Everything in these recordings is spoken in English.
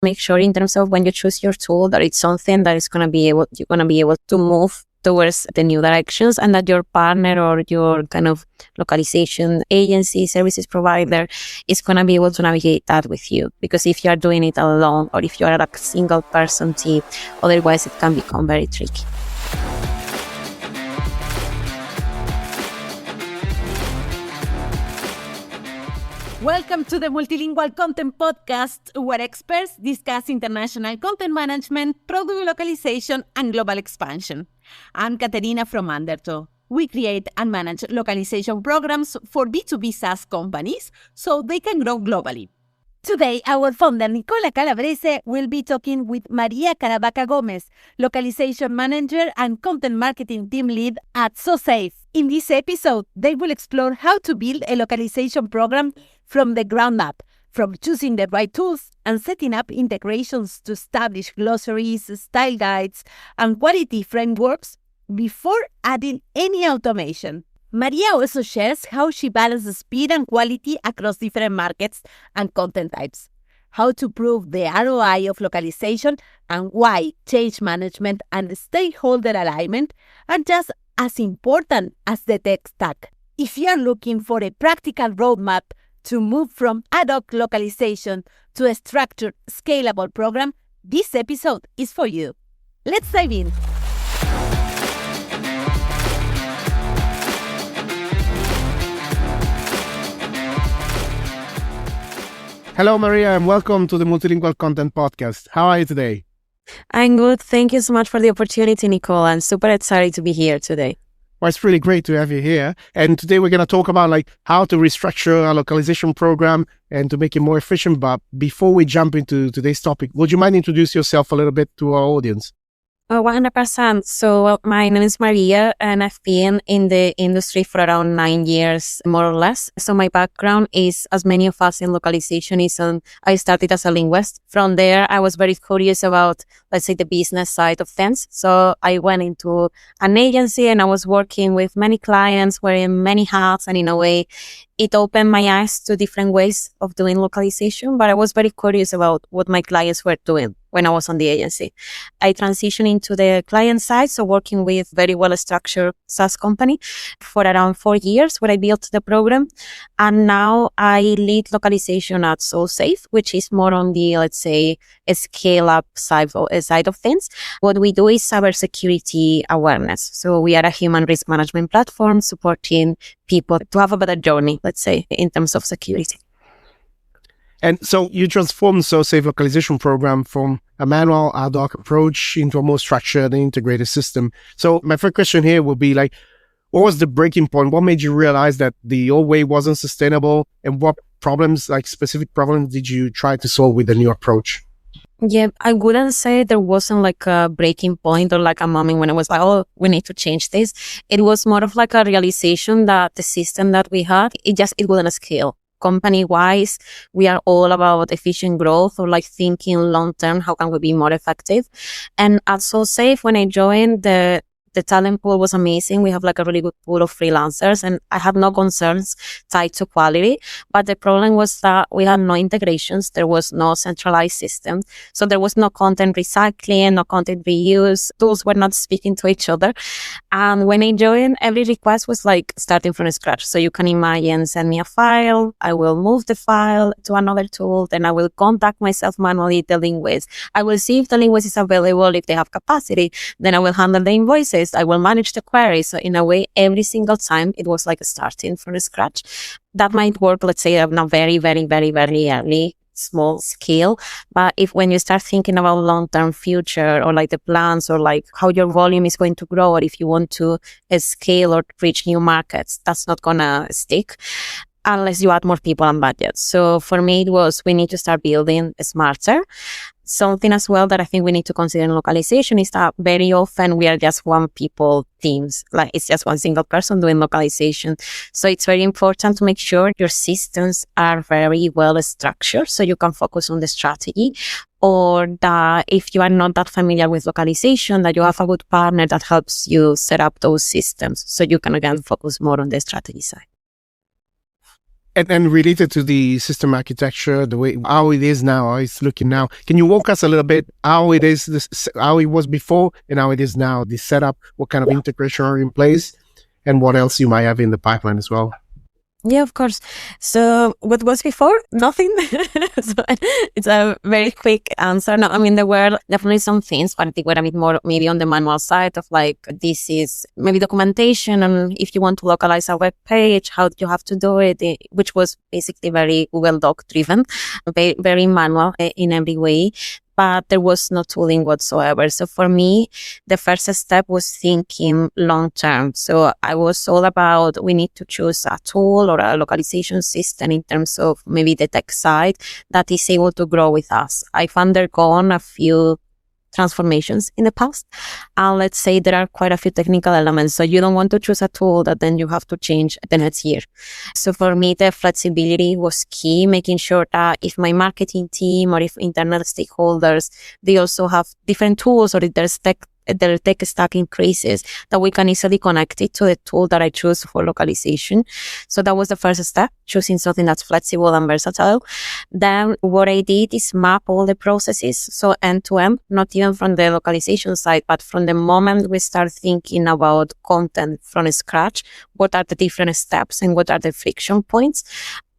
Make sure in terms of when you choose your tool that it's something that is you're going to be able to move towards the new directions, and that your partner or your kind of localization agency, services provider is going to be able to navigate that with you. Because if you are doing it alone, or if you are a single person team, otherwise it can become very tricky. Welcome to the Multilingual Content Podcast, where experts discuss international content management, product localization, and global expansion. I'm Caterina from Undertow. We create and manage localization programs for B2B SaaS companies so they can grow globally. Today, our founder, Nicola Calabrese, will be talking with Maria Caravaca Gomez, Localization Manager and Content Marketing Team Lead at SoSafe. In this episode, they will explore how to build a localization program from the ground up, from choosing the right tools and setting up integrations to establish glossaries, style guides, and quality frameworks before adding any automation. Maria also shares how she balances speed and quality across different markets and content types, how to prove the ROI of localization, and why change management and stakeholder alignment are just as important as the tech stack. If you are looking for a practical roadmap to move from ad-hoc localization to a structured, scalable program, this episode is for you. Let's dive in. Hello, Maria, and welcome to the Multilingual Content Podcast. How are you today? I'm good. Thank you so much for the opportunity, Nicole. I'm super excited to be here today. Well, it's really great to have you here. And today we're going to talk about how to restructure our localization program and to make it more efficient. But before we jump into today's topic, would you mind introduce yourself a little bit to our audience? 100%. So my name is Maria, and I've been in the industry for around 9 years, more or less. So my background is, as many of us in localization, I started as a linguist. From there, I was very curious about, let's say, the business side of things. So I went into an agency and I was working with many clients, wearing many hats, and in a way, it opened my eyes to different ways of doing localization, but I was very curious about what my clients were doing when I was on the agency. I transitioned into the client side, so working with very well-structured SaaS company for around 4 years, where I built the program. And now I lead localization at SoSafe, which is more on the, let's say, a scale-up side of things. What we do is cybersecurity awareness. So we are a human risk management platform supporting people to have a better journey, let's say, in terms of security. And so you transformed SoSafe localization program from a manual ad-hoc approach into a more structured and integrated system. So my first question here would be what was the breaking point? What made you realize that the old way wasn't sustainable? And what problems, specific problems, did you try to solve with the new approach? Yeah, I wouldn't say there wasn't a breaking point or a moment when I was like, oh, we need to change this. It was more of a realization that the system that we had, it wouldn't scale. Company-wise, we are all about efficient growth or thinking long-term, how can we be more effective? And at SoSafe, when I joined, the talent pool was amazing. We have a really good pool of freelancers, and I had no concerns tied to quality. But the problem was that we had no integrations. There was no centralized system. So there was no content recycling, no content reuse. Tools were not speaking to each other. And when I joined, every request was starting from scratch. So you can imagine, send me a file. I will move the file to another tool. Then I will contact myself manually, the linguist. I will see if the linguist is available, if they have capacity. Then I will handle the invoices. I will manage the queries. So in a way, every single time it was starting from scratch. That might work, let's say, on a very, very, very, very early small scale. But when you start thinking about long-term future or the plans or how your volume is going to grow, or if you want to scale or reach new markets, that's not gonna stick unless you add more people and budget. So for me, it was, we need to start building smarter. Something as well that I think we need to consider in localization is that very often we are just one people teams, it's just one single person doing localization. So it's very important to make sure your systems are very well structured so you can focus on the strategy, or that if you are not that familiar with localization, that you have a good partner that helps you set up those systems so you can again focus more on the strategy side. And related to the system architecture, the way how it is now, how it's looking now, can you walk us a little bit how it is, how it was before and how it is now, the setup, what kind of integration are in place, and what else you might have in the pipeline as well? Yeah, of course. So what was before? Nothing. So it's a very quick answer. No, I mean, there were definitely some things, but they were a bit more maybe on the manual side of like, this is maybe documentation. And if you want to localize a web page, how do you have to do it? Which was basically very Google Doc driven, very, very manual in every way. But there was no tooling whatsoever. So for me, the first step was thinking long term. So I was all about, we need to choose a tool or a localization system in terms of maybe the tech side that is able to grow with us. I've undergone a few transformations in the past. And let's say there are quite a few technical elements. So you don't want to choose a tool that then you have to change the next year. So for me, the flexibility was key, making sure that if my marketing team or if internal stakeholders, they also have different tools or if their tech stack increases, that we can easily connect it to the tool that I choose for localization. So that was the first step, choosing something that's flexible and versatile. Then what I did is map all the processes. So end to end, not even from the localization side, but from the moment we start thinking about content from scratch, what are the different steps and what are the friction points?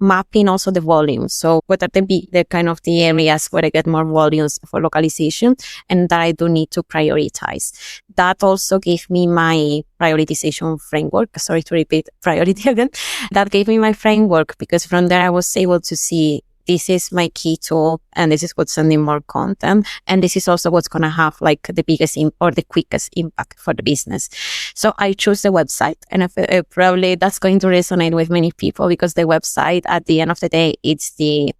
Mapping also the volume. So what are the kind of the areas where I get more volumes for localization and that I do need to prioritize. That also gave me my prioritization framework. Sorry to repeat priority again. That gave me my framework because from there I was able to see this is my key tool and this is what's sending more content. And this is also what's going to have like the biggest or the quickest impact for the business. So I chose the website and probably that's going to resonate with many people because the website at the end of the day, it's the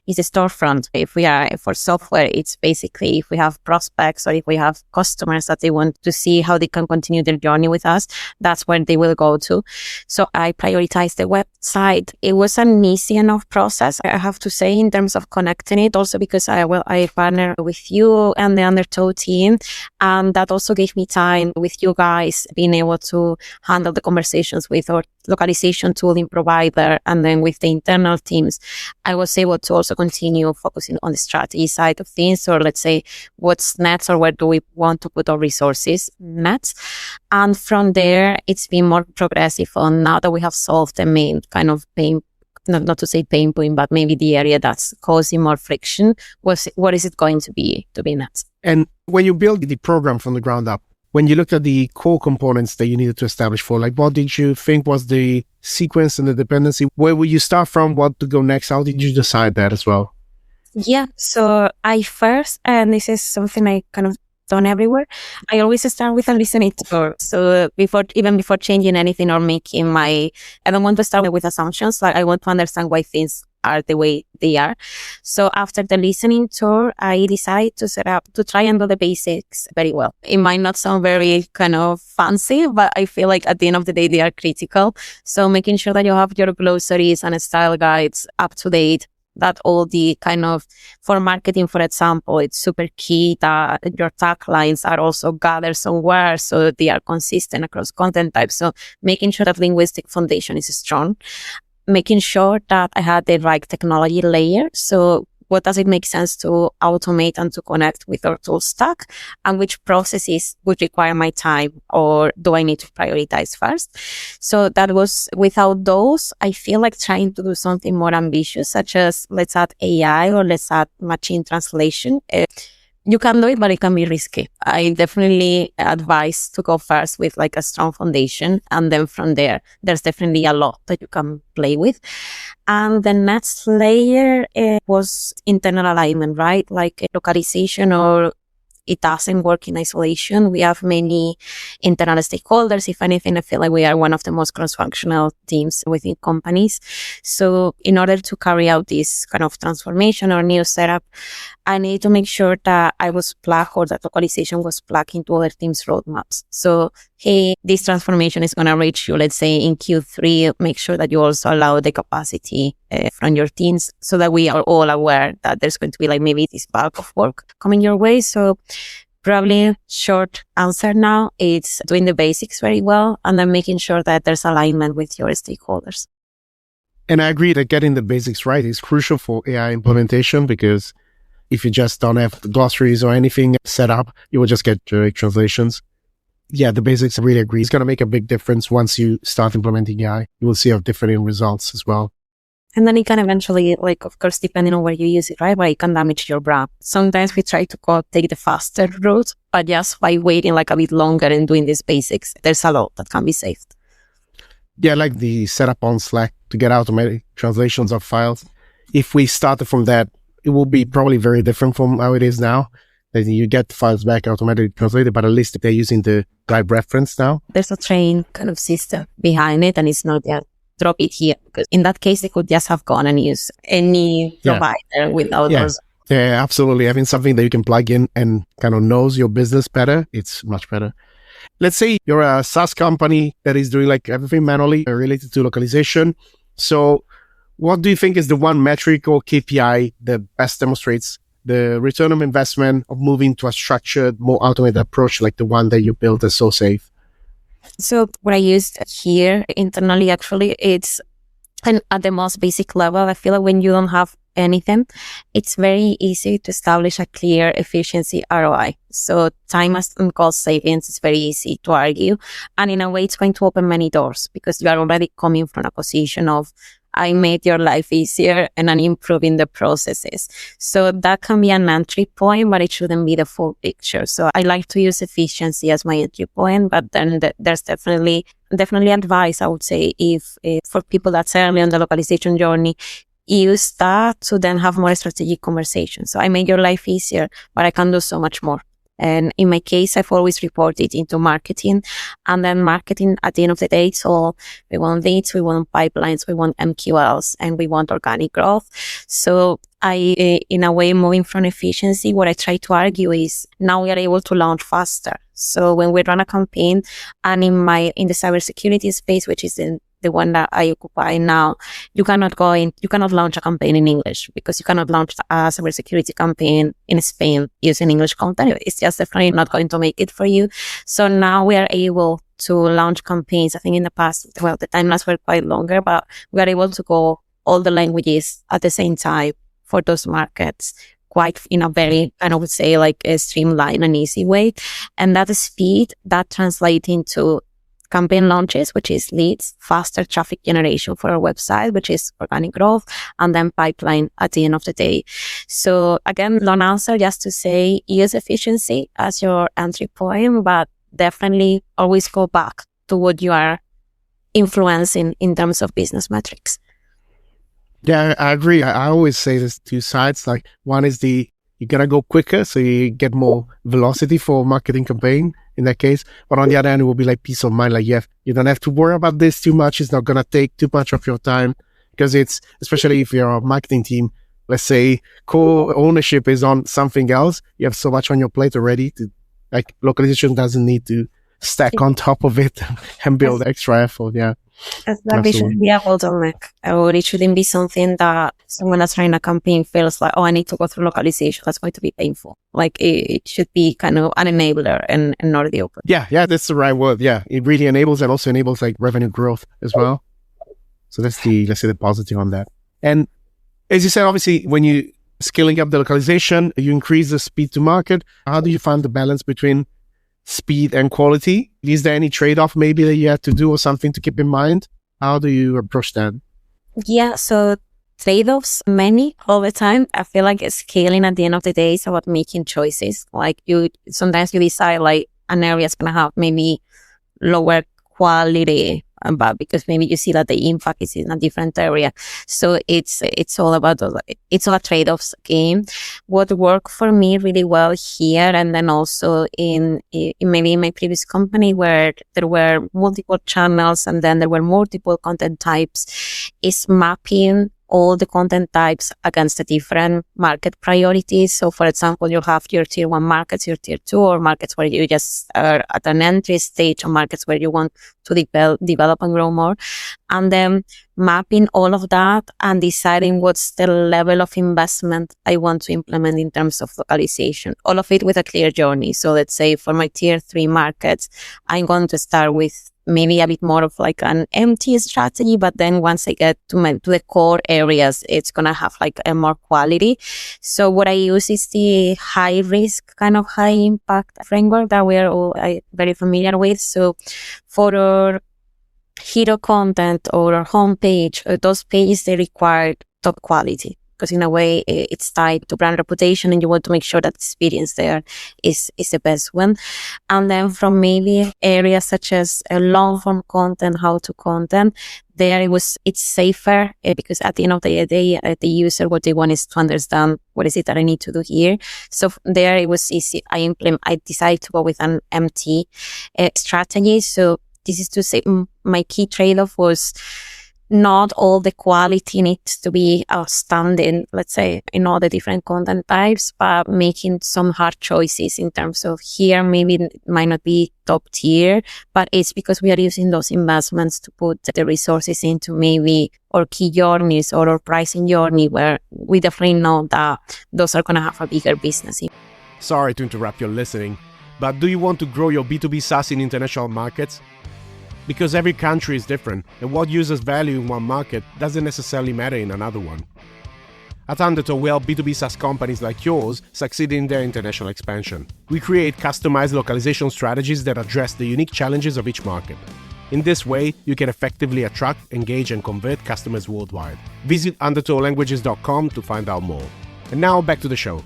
storefront. If we are for software, it's basically if we have prospects or if we have customers that they want to see how they can continue their journey with us, that's where they will go to. So I prioritized the website. It was an easy enough process, I have to say, in terms of connecting it, also because I partner with you and the Undertow team. And that also gave me time with you guys being able to handle the conversations with our localization tooling provider and then with the internal teams. I was able to also continue focusing on the strategy side of things, or let's say what's next or where do we want to put our resources next. And from there, it's been more progressive on now that we have solved the main kind of pain, not to say pain point, but maybe the area that's causing more friction. What is it going to be next? And when you build the program from the ground up, when you looked at the core components that you needed to establish for, like what did you think was the sequence and the dependency? Where will you start from? What to go next? How did you decide that as well? Yeah, so I first, and this is something I kind of done everywhere, I always start with a listening tour. So before changing anything or making I don't want to start with assumptions. Like I want to understand why things are the way they are. So after the listening tour, I decided to try and do the basics very well. It might not sound very kind of fancy, but I feel like at the end of the day, they are critical. So making sure that you have your glossaries and style guides up to date, that all the kind of, for marketing, for example, it's super key that your taglines are also gathered somewhere so they are consistent across content types. So making sure that linguistic foundation is strong. Making sure that I had the right technology layer. So what does it make sense to automate and to connect with our tool stack, and which processes would require my time or do I need to prioritize first? So that was, without those, I feel like trying to do something more ambitious, such as let's add AI or let's add machine translation. You can do it, but it can be risky. I definitely advise to go first with like a strong foundation. And then from there, there's definitely a lot that you can play with. And the next layer was internal alignment, right? Like localization, or it doesn't work in isolation. We have many internal stakeholders. If anything, I feel like we are one of the most cross-functional teams within companies. So in order to carry out this kind of transformation or new setup, I need to make sure that I was plugged, or that localization was plugged into other teams' roadmaps. So, hey, this transformation is going to reach you, let's say in Q3, make sure that you also allow the capacity from your teams so that we are all aware that there's going to be like maybe this bulk of work coming your way. So probably short answer now, it's doing the basics very well and then making sure that there's alignment with your stakeholders. And I agree that getting the basics right is crucial for AI implementation, because if you just don't have the glossaries or anything set up, you will just get generic translations. Yeah, the basics, I really agree. It's going to make a big difference once you start implementing AI. You will see how different results as well. And then it can eventually, like, of course, depending on where you use it, right? But it can damage your brand. Sometimes we try to take the faster route, but just by waiting like a bit longer and doing these basics, there's a lot that can be saved. Yeah, like the setup on Slack to get automatic translations of files. If we started from that, it will be probably very different from how it is now. That you get the files back automatically translated, but at least they're using the right reference now. There's a train kind of system behind it, and it's not just drop it here, because in that case, they could just have gone and used any provider without those. Yeah, absolutely. Having something that you can plug in and kind of knows your business better, it's much better. Let's say you're a SaaS company that is doing like everything manually related to localization. So what do you think is the one metric or KPI that best demonstrates the return of investment of moving to a structured, more automated approach like the one that you built at SoSafe? So what I used here internally, actually, it's and at the most basic level. I feel like when you don't have anything, it's very easy to establish a clear efficiency ROI. So time and cost savings is very easy to argue. And in a way, it's going to open many doors because you are already coming from a position of, I made your life easier and I'm improving the processes. So that can be an entry point, but it shouldn't be the full picture. So I like to use efficiency as my entry point, but then there's definitely advice, I would say, if for people that's early on the localization journey, use that to then have more strategic conversations. So I made your life easier, but I can do so much more. And in my case, I've always reported into marketing, and then marketing at the end of the day, so we want leads, we want pipelines, we want MQLs, and we want organic growth. So I, in a way, moving from efficiency, what I try to argue is now we are able to launch faster. So when we run a campaign, and in the cybersecurity space, which is the one that I occupy now, you cannot launch a campaign in English because you cannot launch a cybersecurity campaign in Spain using English content. It's just definitely not going to make it for you. So now we are able to launch campaigns. I think in the past, well, the timelines were quite longer, but we are able to go all the languages at the same time for those markets, quite in a very, I would say, like a streamlined and easy way. And that speed, that translates into campaign launches, which is leads, faster traffic generation for our website, which is organic growth, and then pipeline at the end of the day. So again, long answer, just to say, use efficiency as your entry point, but definitely always go back to what you are influencing in terms of business metrics. Yeah, I agree. I always say there's two sides. Like one is you gotta go quicker, so you get more velocity for marketing campaign in that case. But on the other hand, it will be like peace of mind. Like you don't have to worry about this too much. It's not gonna take too much of your time, because it's, especially if you're a marketing team, let's say co-ownership is on something else. You have so much on your plate already. Like localization doesn't need to stack on top of it and build extra effort. Yeah. Exactly. It should be a bottleneck, or it shouldn't be something that someone that's running a campaign feels like, oh, I need to go through localization. That's going to be painful. Like it should be kind of an enabler and not the opposite. Yeah, that's the right word. Yeah, it really enables, and also enables like revenue growth as well. So that's let's say the positive on that. And as you said, obviously, when you scaling up the localization, you increase the speed to market. How do you find the balance between speed and quality? Is there any trade-off maybe that you have to do or something to keep in mind? How do you approach that? Yeah, so trade-offs, many all the time. I feel like scaling at the end of the day is about making choices. Like sometimes you decide like an area is going to have maybe lower quality, but because maybe you see that the impact is in a different area. So it's all about it's all a trade-offs game. What worked for me really well here, and then also in maybe in my previous company where there were multiple channels and then there were multiple content types, is mapping all the content types against the different market priorities. So for example, you have your tier 1 markets, your tier 2, or markets where you just are at an entry stage, or markets where you want to develop and grow more. And then mapping all of that and deciding what's the level of investment I want to implement in terms of localization. All of it with a clear journey. So let's say for my tier 3 markets, I'm going to start with maybe a bit more of like an empty strategy, but then once I get to the core areas, it's going to have like a more quality. So what I use is the high risk, kind of high impact framework that we're all very familiar with. So for our hero content or our homepage, those pages, they require top quality, because in a way it's tied to brand reputation and you want to make sure that the experience there is the best one. And then from maybe areas such as long form content, how to content, there it's safer because at the end of the day, the user, what they want is to understand what is it that I need to do here. So there it was easy. I decided to go with an MT strategy. So this is to say my key trade-off was not all the quality needs to be outstanding, let's say, in all the different content types, but making some hard choices in terms of here, maybe it might not be top tier, but it's because we are using those investments to put the resources into maybe our key journeys or our pricing journey, where we definitely know that those are going to have a bigger business. Sorry to interrupt your listening, but do you want to grow your B2B SaaS in international markets? Because every country is different, and what users value in one market doesn't necessarily matter in another one. At Undertow, we help B2B SaaS companies like yours succeed in their international expansion. We create customized localization strategies that address the unique challenges of each market. In this way, you can effectively attract, engage, and convert customers worldwide. Visit undertowlanguages.com to find out more. And now back to the show.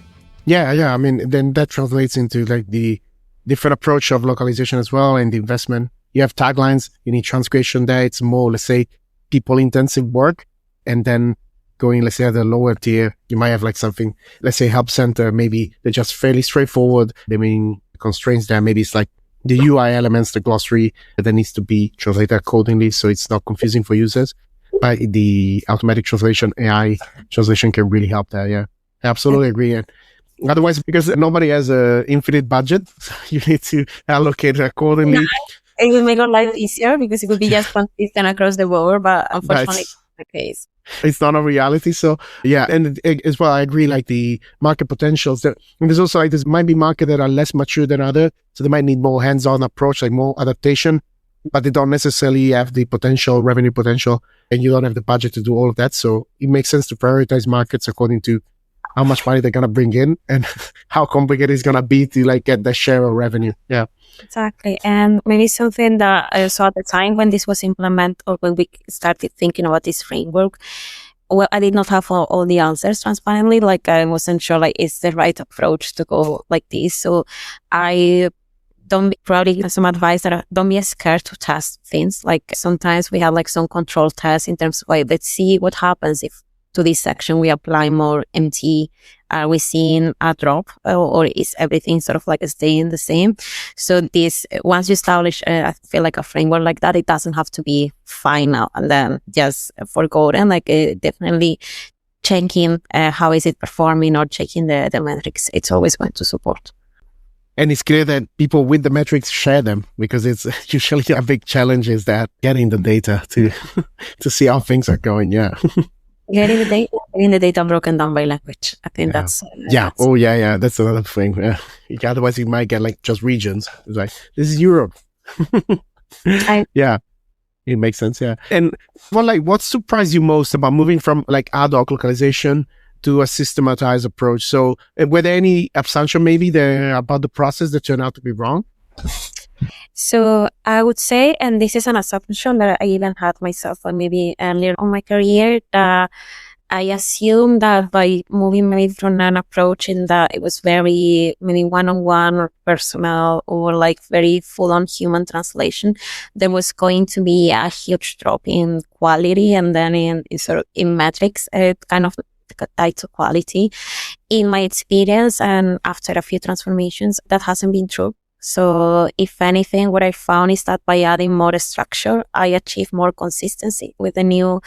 Yeah. I mean, then that translates into like the different approach of localization as well, and the investment. You have taglines, you need transcription there. It's more, let's say, people-intensive work. And then going, let's say, at the lower tier, you might have like something, let's say, help center. Maybe they're just fairly straightforward. They mean constraints there. Maybe it's like the UI elements, the glossary that needs to be translated accordingly, so it's not confusing for users. But the automatic translation, AI translation can really help there. Yeah, I absolutely agree. And otherwise, because nobody has an infinite budget, so you need to allocate accordingly. It will make our life easier because it would be just consistent across the board, but unfortunately, it's not the case. It's not a reality. So yeah, and as well, I agree. Like the market potentials, and there's also like, there might be markets that are less mature than others, so they might need more hands-on approach, like more adaptation, but they don't necessarily have the potential, revenue potential, and you don't have the budget to do all of that. So it makes sense to prioritize markets according to how much money they're gonna bring in and how complicated it's gonna be to like get the share of revenue. Yeah. Exactly. And maybe something that I saw at the time when this was implemented, or when we started thinking about this framework, well, I did not have all the answers transparently. Like I wasn't sure like it's the right approach to go like this. So I probably some advice that don't be scared to test things. Like sometimes we have like some control tests in terms of like, let's see what happens if to this section we apply more MT. Are we seeing a drop, or is everything sort of like staying the same? So this, once you establish, I feel like a framework like that, it doesn't have to be final and then just forgotten. Like definitely checking how is it performing, or checking the metrics. It's always going to support. And it's clear that people with the metrics share them, because it's usually a big challenge is that getting the data to to see how things are going. Yeah. Getting the data broken down by language. I think that's... Oh, yeah. That's another thing. Yeah. Otherwise, you might get like just regions. It's like, this is Europe. Yeah. It makes sense. Yeah. And what surprised you most about moving from like ad-hoc localization to a systematized approach? So were there any assumption maybe there about the process that turned out to be wrong? So I would say, and this is an assumption that I even had myself, or maybe earlier on my career, that I assumed that by moving maybe from an approach in that it was very maybe one-on-one or personal, or like very full-on human translation, there was going to be a huge drop in quality, and then in metrics, kind of tied to quality. In my experience, and after a few transformations, that hasn't been true. So if anything, what I found is that by adding more structure, I achieve more consistency with the new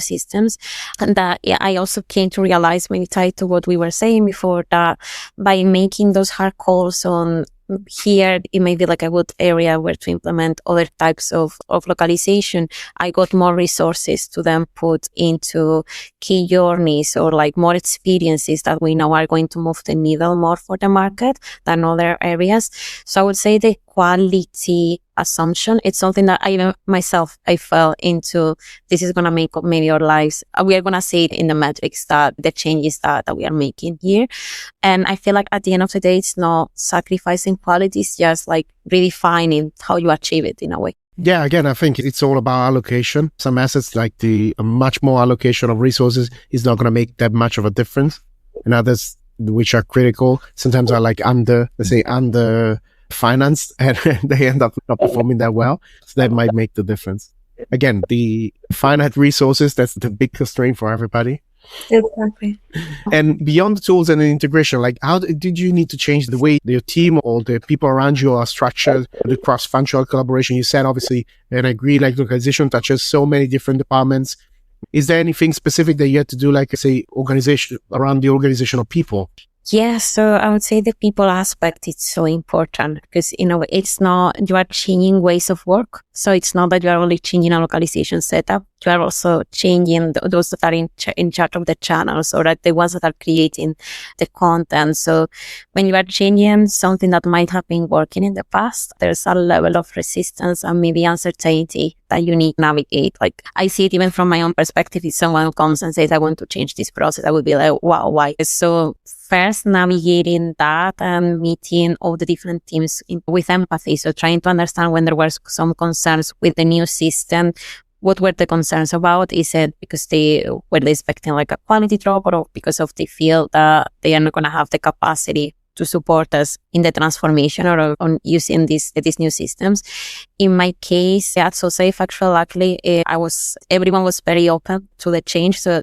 systems. And that I also came to realize, maybe tied to what we were saying before, that by making those hard calls on here, it may be like a good area where to implement other types of localization, I got more resources to then put into key journeys, or like more experiences that we know are going to move the needle more for the market than other areas. So I would say the quality assumption. It's something that I even myself, I fell into. This is going to make maybe our lives. We are going to see it in the metrics that the changes that we are making here. And I feel like at the end of the day, it's not sacrificing quality. It's just like redefining how you achieve it in a way. Yeah, again, I think it's all about allocation. Some assets, like the much more allocation of resources, is not going to make that much of a difference. And others, which are critical, sometimes are like under financed, and they end up not performing that well. So that might make the difference. Again, the finite resources, that's the big constraint for everybody. Exactly. And beyond the tools and the integration, like how did you need to change the way your team or the people around you are structured, the cross-functional collaboration? You said, obviously, and I agree, like localization touches so many different departments. Is there anything specific that you had to do, like, say, organization around the organization of people? Yeah, so I would say the people aspect is so important because, it's not, you are changing ways of work. So it's not that you are only changing a localization setup. You are also changing those that are in charge of the channels, or the ones that are creating the content. So when you are changing something that might have been working in the past, there's a level of resistance and maybe uncertainty that you need to navigate. Like I see it even from my own perspective. If someone comes and says, I want to change this process, I would be like, wow, why? So first, navigating that and meeting all the different teams with empathy. So trying to understand when there were some concerns with the new system. What were the concerns about? Is it because were they expecting like a quality drop, or because of they feel that they are not going to have the capacity to support us in the transformation or on using these new systems? In my case, at SoSafe, luckily, everyone was very open to the change. So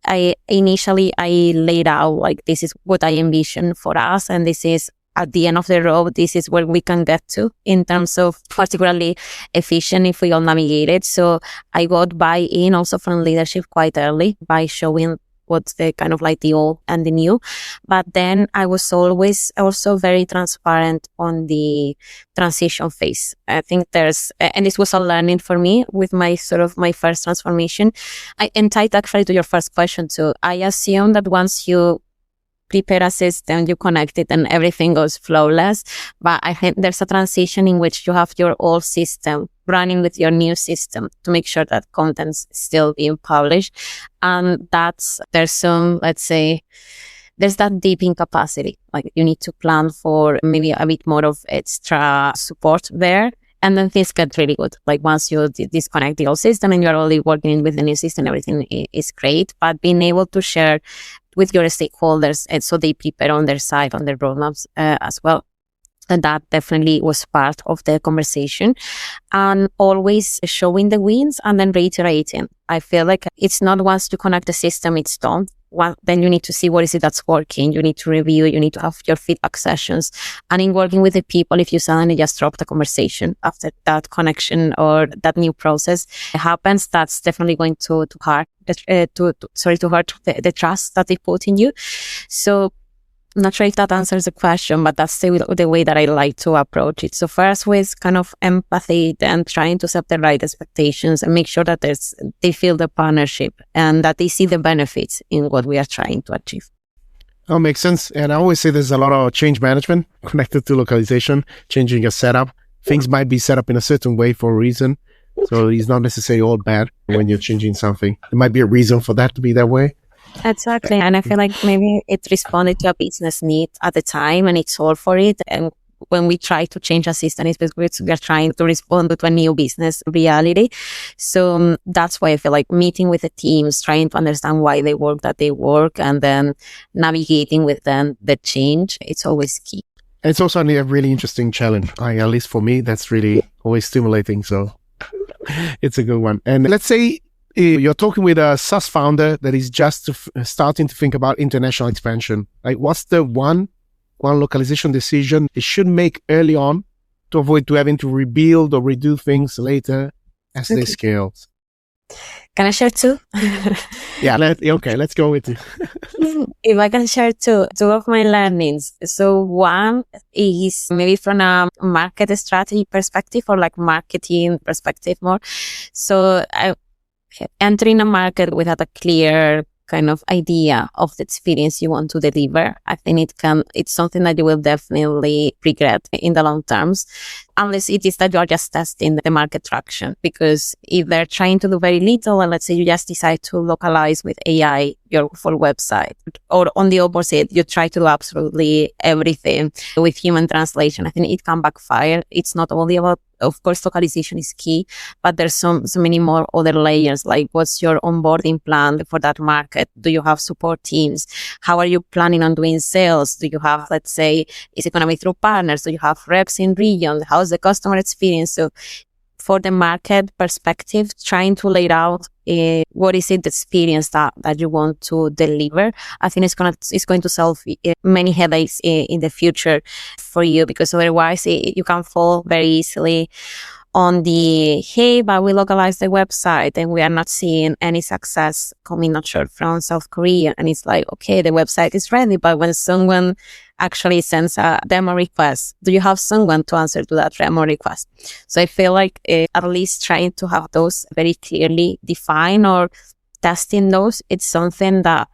I laid out like, this is what I envision for us, and this is at the end of the road, this is where we can get to in terms of particularly efficient if we all navigate it. So I got buy-in also from leadership quite early by showing what's the kind of like the old and the new. But then I was always also very transparent on the transition phase. I think and this was a learning for me with my first transformation. And tied actually to your first question too, I assume that once you prepare a system, you connect it and everything goes flawless. But I think there's a transition in which you have your old system running with your new system to make sure that content's still being published. And there's that deep incapacity. Like you need to plan for maybe a bit more of extra support there. And then things get really good. Like once you disconnect the old system and you're only working with the new system, everything is great. But being able to share with your stakeholders, and so they prepare on their side, on their roadmaps as well. And that definitely was part of the conversation. And always showing the wins and then reiterating. I feel like it's not once you connect the system, it's done. Then you need to see what is it that's working. You need to review, you need to have your feedback sessions. And in working with the people, if you suddenly just drop the conversation after that connection or that new process happens, that's definitely going to hurt the trust that they put in you. So I'm not sure if that answers the question, but that's the way that I like to approach it. So first with kind of empathy, then trying to set the right expectations and make sure that they feel the partnership and that they see the benefits in what we are trying to achieve. Oh, makes sense. And I always say there's a lot of change management connected to localization, changing your setup. Things might be set up in a certain way for a reason. So it's not necessarily all bad when you're changing something. There might be a reason for that to be that way. Exactly. And I feel like maybe it responded to a business need at the time and it's all for it. And when we try to change a system, it's because we are trying to respond to a new business reality. So that's why I feel like meeting with the teams, trying to understand why they work that they work, and then navigating with them the change, it's always key. It's also a really interesting challenge. At least for me, that's really always stimulating. So it's a good one. And let's say you're talking with a SaaS founder that is just starting to think about international expansion. Like, what's the one localization decision they should make early on to avoid having to rebuild or redo things later as they scale? Can I share two? Yeah, let's go with it. If I can share two of my learnings. So one is maybe from a market strategy perspective or like marketing perspective more. So entering a market without a clear kind of idea of the experience you want to deliver, I think it's something that you will definitely regret in the long terms, unless it is that you are just testing the market traction. Because if they're trying to do very little, and let's say you just decide to localize with AI your full website, or on the opposite, you try to do absolutely everything with human translation, I think it can backfire. It's not only about, of course, localization is key, but there's so many more other layers, like what's your onboarding plan for that market? Do you have support teams? How are you planning on doing sales? Do you have, let's say, is it going to be through partners? Do you have reps in region? How's the customer experience? So for the market perspective, trying to lay out what is it the experience that you want to deliver, I think it's going to solve many headaches in the future for you, because otherwise you can fall very easily on the, hey, but we localized the website and we are not seeing any success coming, not sure, from South Korea. And it's like, okay, the website is ready, but when someone actually sends a demo request, do you have someone to answer to that demo request? So I feel like at least trying to have those very clearly defined, or testing those, it's something that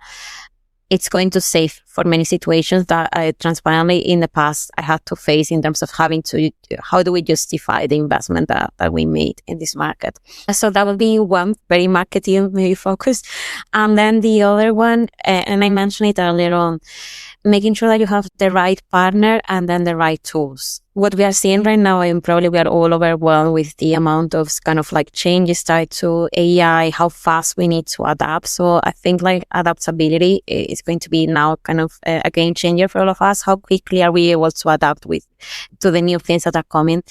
it's going to save for many situations that transparently in the past I had to face, in terms of having to, how do we justify the investment that we made in this market? So that would be one, very marketing maybe focused. And then the other one, and I mentioned it earlier on, making sure that you have the right partner and then the right tools. What we are seeing right now, and probably we are all overwhelmed with the amount of kind of like changes tied to AI, how fast we need to adapt. So I think like adaptability is going to be now kind of a game changer for all of us. How quickly are we able to adapt to the new things that are coming,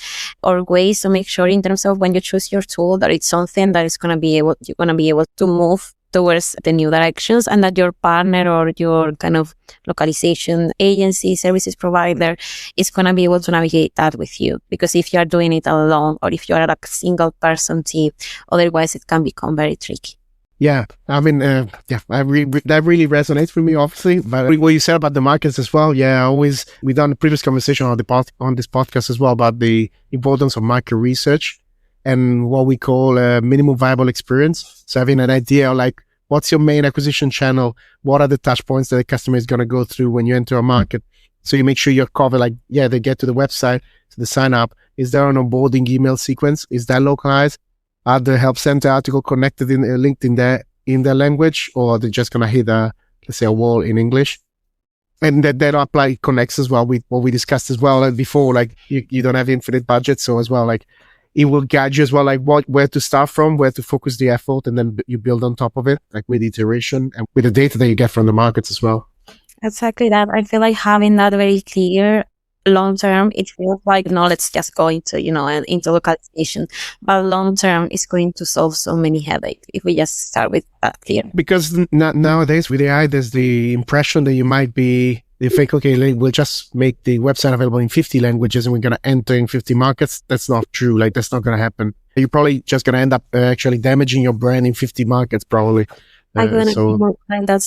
or ways to make sure in terms of when you choose your tool that it's something that is you're going to be able to move towards the new directions, and that your partner or your kind of localization agency, services provider is going to be able to navigate that with you. Because if you are doing it alone, or if you are a single person team, otherwise it can become very tricky. Yeah, I mean, that really resonates with me, obviously. But what you said about the markets as well, we done a previous conversation on this podcast as well about the importance of market research and what we call a minimum viable experience. So having an idea of like, what's your main acquisition channel? What are the touch points that the customer is going to go through when you enter a market? So you make sure you're covered, like, they get to the website, to the sign up. Is there an onboarding email sequence? Is that localized? Are the help center article connected linked in their language, or are they just going to hit let's say a wall in English? And that apply connects as well with what we discussed as well before, like you don't have infinite budget. So as well, like it will guide you as well, like where to start from, where to focus the effort, and then you build on top of it, like with iteration and with the data that you get from the markets as well. Exactly that. I feel like having that very clear long term, it feels like, no, let's just go into, into localization. But long term is going to solve so many headaches if we just start with that clear. Because nowadays with AI, there's the impression that they think, okay, we'll just make the website available in 50 languages and we're going to enter in 50 markets. That's not true. Like, that's not going to happen. You're probably just going to end up actually damaging your brand in 50 markets, probably. That's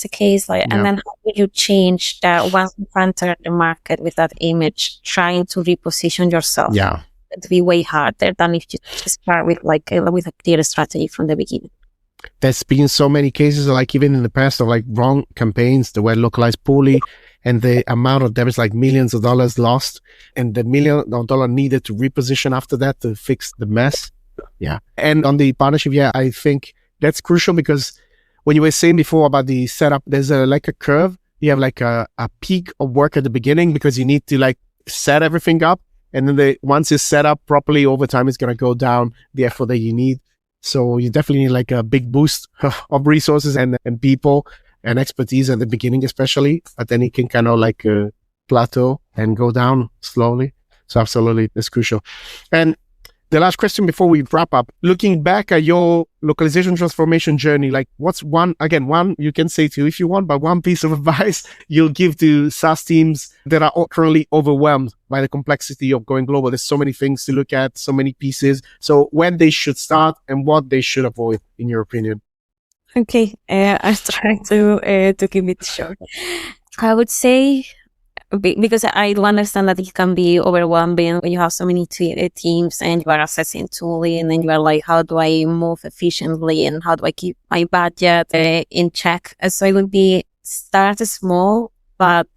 the case. And then how will you change that once you enter the market with that image, trying to reposition yourself? Yeah. It'd be way harder than if you just start with a clear strategy from the beginning. There's been so many cases, like even in the past, of like wrong campaigns that were localized poorly, and the amount of damage, like millions of dollars lost, and the $1 million needed to reposition after that to fix the mess. Yeah. And on the partnership, I think that's crucial, because when you were saying before about the setup, there's a curve. You have like a peak of work at the beginning, because you need to like set everything up. And then once it's set up properly, over time, it's going to go down the effort that you need. So you definitely need like a big boost of resources and people and expertise at the beginning, especially. But then it can kind of like plateau and go down slowly. So absolutely, that's crucial. And the last question before we wrap up, looking back at your localization transformation journey, like what's one you can say to if you want, but one piece of advice you'll give to SaaS teams that are currently overwhelmed by the complexity of going global? There's so many things to look at, so many pieces. So when they should start and what they should avoid, in your opinion? Okay, I'll try to keep it short. I would say because I do understand that it can be overwhelming when you have so many teams and you are assessing tooling and you are like, how do I move efficiently and how do I keep my budget in check? So it would be start small, but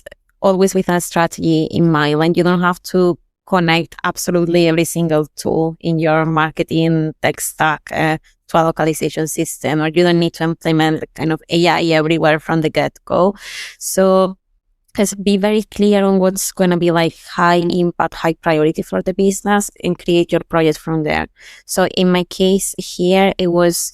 always with a strategy in mind. Like you don't have to connect absolutely every single tool in your marketing tech stack to a localization system, or you don't need to implement kind of AI everywhere from the get-go. So just be very clear on what's going to be like high impact, high priority for the business and create your project from there. So in my case here, it was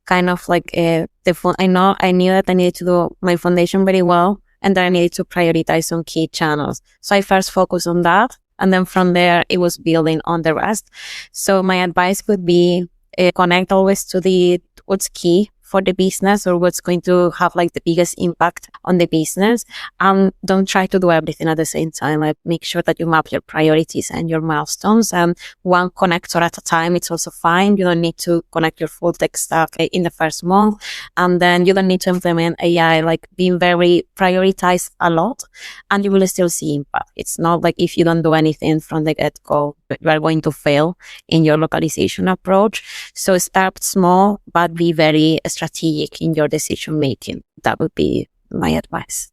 kind of like I knew that I needed to do my foundation very well and then I needed to prioritize some key channels. So I first focused on that. And then from there, it was building on the rest. So my advice would be connect always to what's key for the business or what's going to have like the biggest impact on the business. And don't try to do everything at the same time. Like make sure that you map your priorities and your milestones, and one connector at a time. It's also fine. You don't need to connect your full tech stack in the first month. And then you don't need to implement AI, like being very prioritized a lot, and you will still see impact. It's not like if you don't do anything from the get-go, you are going to fail in your localization approach. So start small, but be very strategic in your decision making. That would be my advice.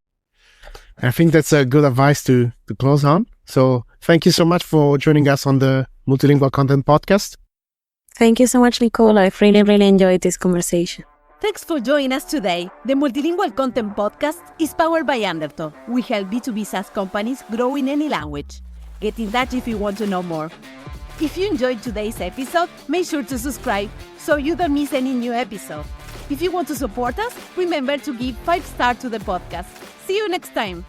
I think that's a good advice to close on. So thank you so much for joining us on the Multilingual Content Podcast. Thank you so much, Nicole. I've really, really enjoyed this conversation. Thanks for joining us today. The Multilingual Content Podcast is powered by Undertow. We help B2B SaaS companies grow in any language. Get in touch if you want to know more. If you enjoyed today's episode, make sure to subscribe so you don't miss any new episode. If you want to support us, remember to give 5 stars to the podcast. See you next time.